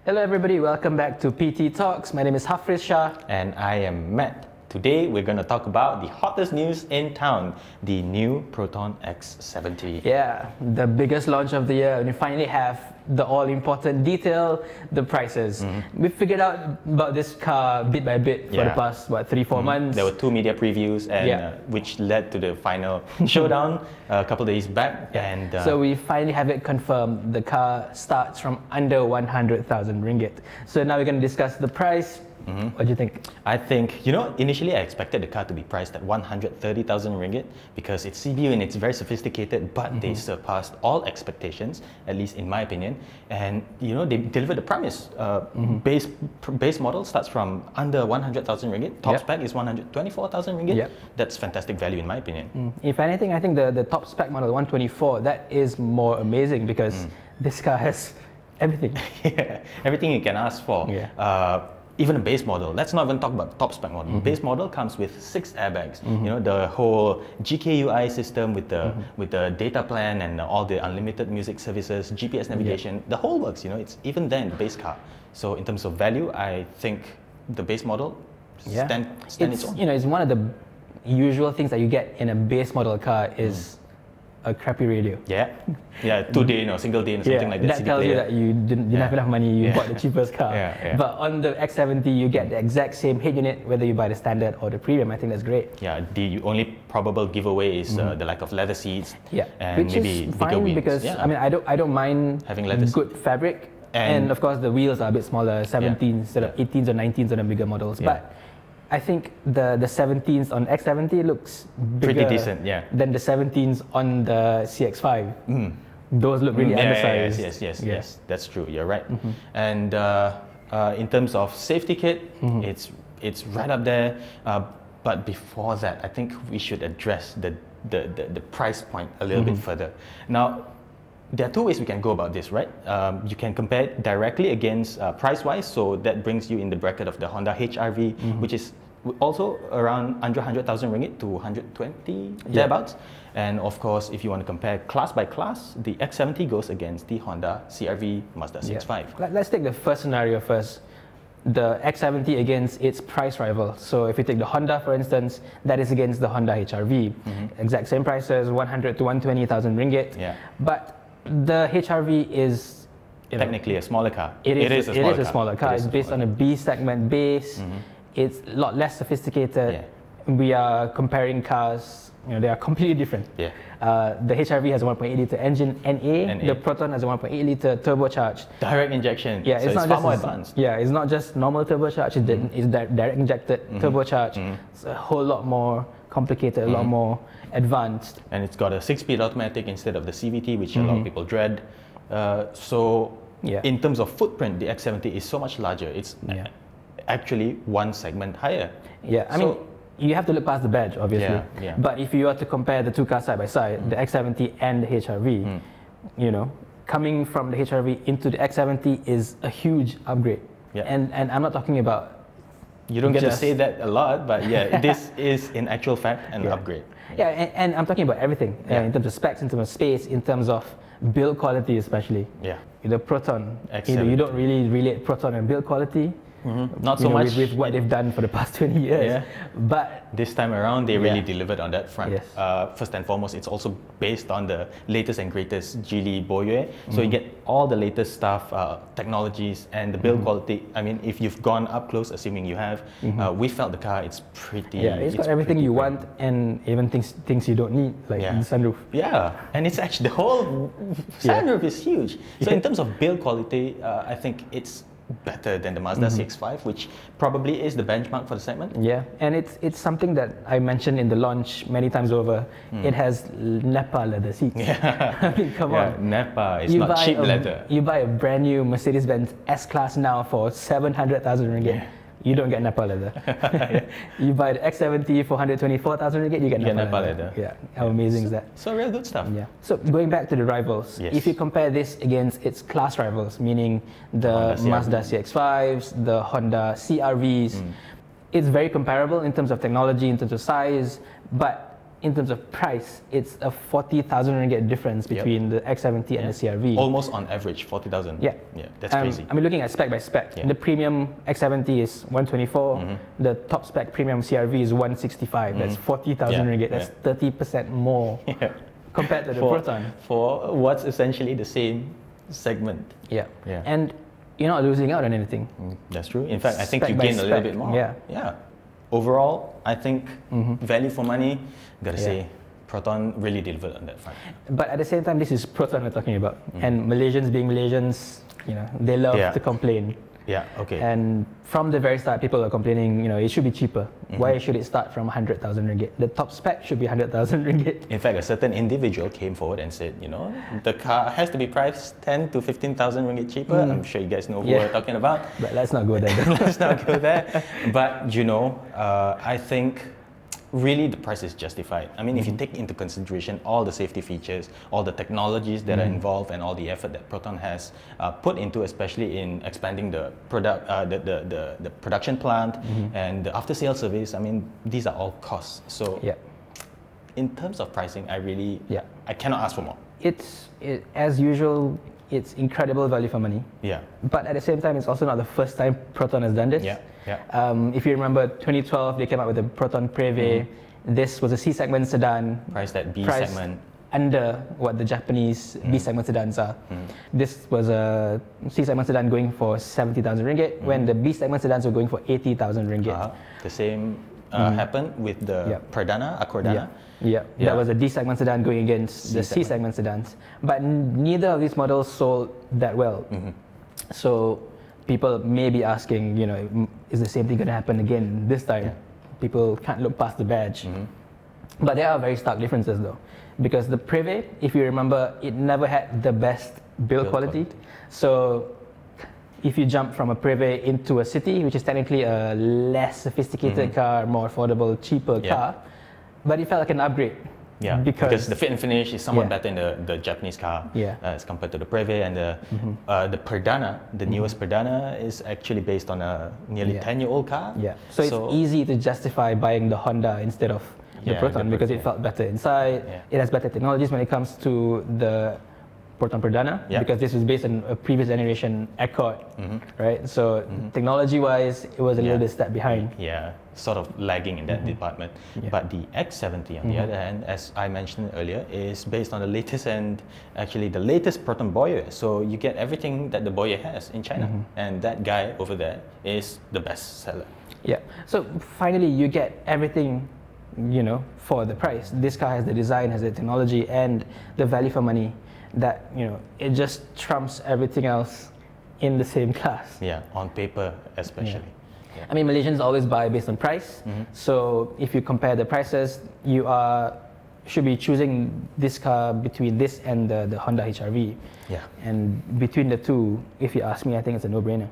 Hello everybody, welcome back to PT Talks. My name is Hafriz Shah. And I am Matt. Today we're going to talk about the hottest news in town, the new Proton X70. Yeah, the biggest launch of the year, and you finally have the all-important detail, the prices. We figured out about this car bit by bit for the past, what, 3-4 months. There were 2 media previews, and which led to the final showdown a couple days back. And so we finally have it confirmed. The car starts from under 100,000 ringgit. So now we're going to discuss the price. What do you think? I think, initially I expected the car to be priced at 130,000 ringgit because it's CBU and it's very sophisticated, but they surpassed all expectations, at least in my opinion. And, they delivered the promise. Base model starts from under 100,000 ringgit. Top spec is 124,000 ringgit. That's fantastic value in my opinion. If anything, I think the top spec model, 124, that is more amazing because this car has everything. Everything you can ask for. Even a base model, let's not even talk about top spec model. Base model comes with 6 airbags. The whole GKUI system with the data plan and all the unlimited music services, GPS navigation, the whole works. It's even there in the base car. So in terms of value, I think the base model stands its own. It's one of the usual things that you get in a base model car is a crappy radio. 2-day, single day, something like that. That tells you that you didn't have enough money, you bought the cheapest car. But on the X70, you get the exact same head unit, whether you buy the standard or the premium. I think that's great. The only probable giveaway is the lack of leather seats. And which maybe is bigger fine wheels. Because I don't mind having leather good fabric. And of course, the wheels are a bit smaller, 17s instead of 18s or 19s on the bigger models. But I think the 17s on X70 looks bigger pretty decent, than the 17s on the CX5. Those look really undersized. Yes, that's true. You're right. And in terms of safety kit, it's right up there. But before that, I think we should address the price point a little bit further. Now, there are 2 ways we can go about this, right? You can compare it directly against price-wise, so that brings you in the bracket of the Honda HR-V, which is also around under 100,000 ringgit to 120, thereabouts. And of course, if you want to compare class by class, the X70 goes against the Honda CR-V Mazda CX-5. Let's take the first scenario first. The X70 against its price rival. So if you take the Honda, for instance, that is against the Honda HR-V. Exact same prices, 100 to 120,000 ringgit. But the HR-V is technically a smaller car. It is a smaller car. It's based on a B segment base. It's a lot less sophisticated. We are comparing cars. They are completely different. The HR-V has a 1.8 liter engine NA. The Proton has a 1.8 liter turbocharged. Direct injection. So it's far more advanced. It's not just normal turbocharged. It's direct injected turbocharged. It's a whole lot more complicated, a lot more advanced. And it's got a 6-speed automatic instead of the CVT, which a lot of people dread. In terms of footprint, the X70 is so much larger. It's actually 1 segment higher. I mean, you have to look past the badge, obviously. But if you are to compare the 2 cars side by side, the X70 and the HR-V, coming from the HR-V into the X70 is a huge upgrade. And I'm not talking about... You don't get to say that a lot, but this is in actual fact an upgrade. And I'm talking about everything, in terms of specs, in terms of space, in terms of build quality especially. The Proton, you don't really relate Proton and build quality. Not so much with what they've done for the past 20 years. But this time around, they really delivered on that front. First and foremost, it's also based on the latest and greatest Geely Boyue. So you get all the latest stuff, technologies, and the build quality. I mean, if you've gone up close, assuming you have, we felt the car, it's pretty... it's got everything you want and even things you don't need, like the sunroof. And it's actually, the whole sunroof is huge. So in terms of build quality, I think it's better than the Mazda CX-5, which probably is the benchmark for the segment. And it's something that I mentioned in the launch many times over. It has NEPA leather seats. I mean, come on. NEPA is not cheap leather. You buy a brand new Mercedes-Benz S-Class now for 700,000 ringgit. You don't get NEPA leather. You buy the X70 for 124,000 ringgit, you get NEPA leather. How amazing is that? So real good stuff. So going back to the rivals, if you compare this against its class rivals, meaning the Mazda CX-5s, the Honda CR-Vs, it's very comparable in terms of technology, in terms of size, but in terms of price, it's a 40,000 ringgit difference between the X70 and the CR-V. Almost on average, 40,000. Yeah. Yeah, that's crazy. I mean, looking at spec by spec, the premium X70 is 124, the top spec premium CR-V is 165. That's 40,000 ringgit. That's 30% more compared to the Proton. For what's essentially the same segment. Yeah. And you're not losing out on anything. That's true. In fact, I think you gain a little bit more. Yeah. Overall, I think value for money, gotta say, Proton really delivered on that front. But at the same time, this is Proton we're talking about. And Malaysians being Malaysians, you know, they love to complain. Yeah, okay. And from the very start, people are complaining, you know, it should be cheaper. Why should it start from 100,000 ringgit? The top spec should be 100,000 ringgit. In fact, a certain individual came forward and said, you know, the car has to be priced 10 to 15,000 ringgit cheaper. I'm sure you guys know who we're talking about. But let's not go there. Let's not go there. But, you know, I think really the price is justified. I mean, if you take into consideration all the safety features, all the technologies that are involved, and all the effort that Proton has put into, especially in expanding the product, the production plant and the after-sales service, I mean, these are all costs. So, in terms of pricing, I really, I cannot ask for more. As usual, it's incredible value for money. Yeah. But at the same time, it's also not the first time Proton has done this. If you remember, 2012, they came out with the Proton Preve. This was a C-segment sedan. Priced at B-segment. Under what the Japanese B-segment sedans are. This was a C-segment sedan going for 70,000 ringgit, when the B-segment sedans were going for 80,000 ringgit. The same happened with the Pradana, Acordana. That was a D-segment sedan going against the C-segment sedans. But neither of these models sold that well. So people may be asking, you know, is the same thing going to happen again this time? People can't look past the badge. But there are very stark differences though. Because the Preve, if you remember, it never had the best build quality. So if you jump from a Preve into a City, which is technically a less sophisticated car, more affordable, cheaper car, but it felt like an upgrade. Because the fit and finish is somewhat better in the Japanese car as compared to the Preve, and the Pradana, the newest Pradana, is actually based on a nearly 10-year-old car. So it's easy to justify buying the Honda instead of the Proton because it felt better inside. It has better technologies when it comes to the Proton Pradana because this was based on a previous generation Accord, right? So technology-wise, it was a little bit step behind. Sort of lagging in that department. But the X70, on the other hand, as I mentioned earlier, is based on the latest and actually the latest Proton Boyer. So you get everything that the Boyer has in China, and that guy over there is the best seller. So finally, you get everything, you know, for the price. This car has the design, has the technology, and the value for money that, you know, it just trumps everything else in the same class. On paper especially. I mean, Malaysians always buy based on price. So if you compare the prices, you should be choosing this car between this and the Honda HR-V. And between the two, if you ask me, I think it's a no-brainer.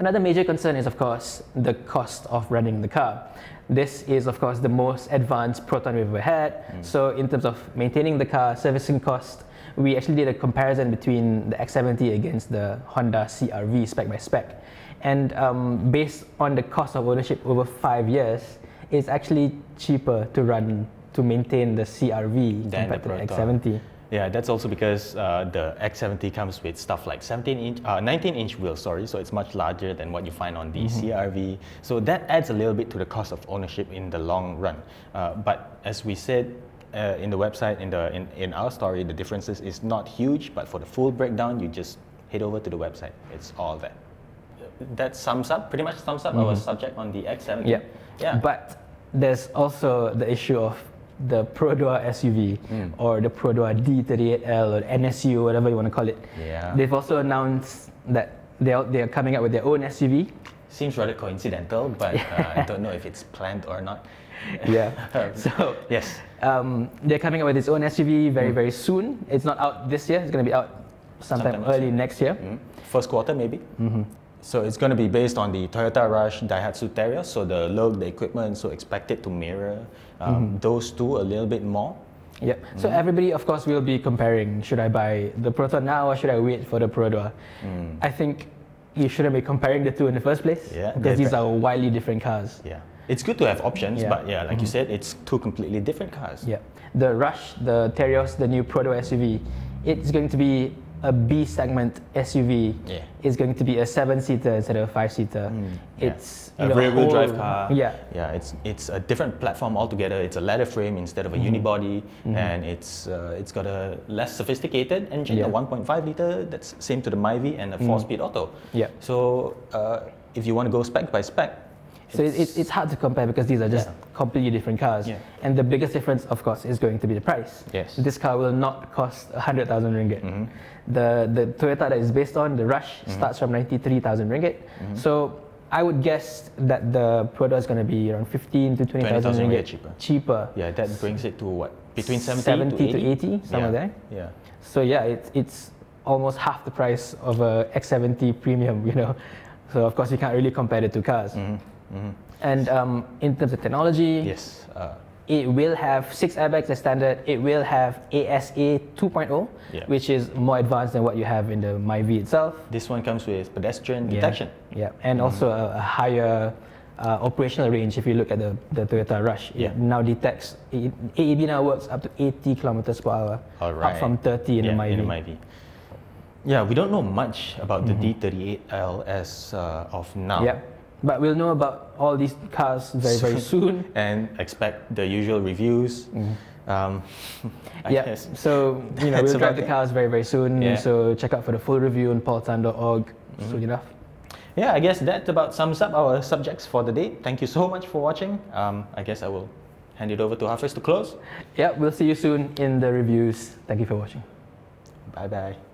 Another major concern is, of course, the cost of running the car. This is, of course, the most advanced Proton we've ever had. So in terms of maintaining the car, servicing cost, we actually did a comparison between the X70 against the Honda CR-V spec by spec. And based on the cost of ownership over 5 years, it's actually cheaper to maintain the CR-V compared to the X70. That's also because the X70 comes with stuff like 19-inch wheels, so it's much larger than what you find on the CR-V. So that adds a little bit to the cost of ownership in the long run. But as we said in the website, in our story, the differences is not huge, but for the full breakdown, you just head over to the website. It's all there. That pretty much sums up our subject on the X70. But there's also the issue of the Perodua SUV or the Perodua D38L or NSU, whatever you want to call it. They've also announced that they are coming up with their own SUV. Seems rather coincidental, but I don't know if it's planned or not. So they're coming up with its own SUV very soon. It's not out this year. It's going to be out sometime early next year. First quarter maybe. So it's going to be based on the Toyota Rush Daihatsu Terrier. So the look, the equipment, so expected to mirror those two a little bit more. So everybody, of course, will be comparing. Should I buy the Proton now or should I wait for the Perodua? I think you shouldn't be comparing the two in the first place because these are widely different cars. It's good to have options, but yeah, like you said, it's two completely different cars. Yeah, the Rush, the Terios, the new Proton SUV, it's going to be a B segment SUV. Yeah. It's going to be a 7-seater instead of a 5-seater. It's a rear-wheel drive car. Yeah. Yeah, it's a different platform altogether. It's a ladder frame instead of a unibody, and it's got a less sophisticated engine, a 1.5 liter that's same to the Myvi, and a 4-speed auto. Yeah. So if you want to go spec by spec, so it's hard to compare because these are just completely different cars. Yeah. And the biggest difference, of course, is going to be the price. Yes. This car will not cost 100,000 ringgit. The Toyota that is based on, the Rush, starts from 93,000 ringgit. So I would guess that the Proton is going to be around 15 to 20,000 ringgit cheaper. Yeah, that brings it to what? Between 70 to 80, somewhere there. Yeah. So yeah, it's almost half the price of a X70 premium, you know. So of course you can't really compare the two cars. And in terms of technology, yes, it will have 6 airbags as standard. It will have ASA 2.0, which is more advanced than what you have in the Myvi itself. This one comes with pedestrian detection. Yeah, and also a higher operational range. If you look at the Toyota Rush, it now detects, AEB now works up to 80 kilometers per hour, up from 30 in the Myvi. Yeah, we don't know much about the D38L as of now. Yeah. But we'll know about all these cars very soon. And expect the usual reviews. I guess. So we'll drive the cars very soon. Yeah. So check out for the full review on paultan.org soon enough. Yeah, I guess that about sums up our subjects for the day. Thank you so much for watching. I guess I will hand it over to Hafriz to close. Yeah, we'll see you soon in the reviews. Thank you for watching. Bye-bye.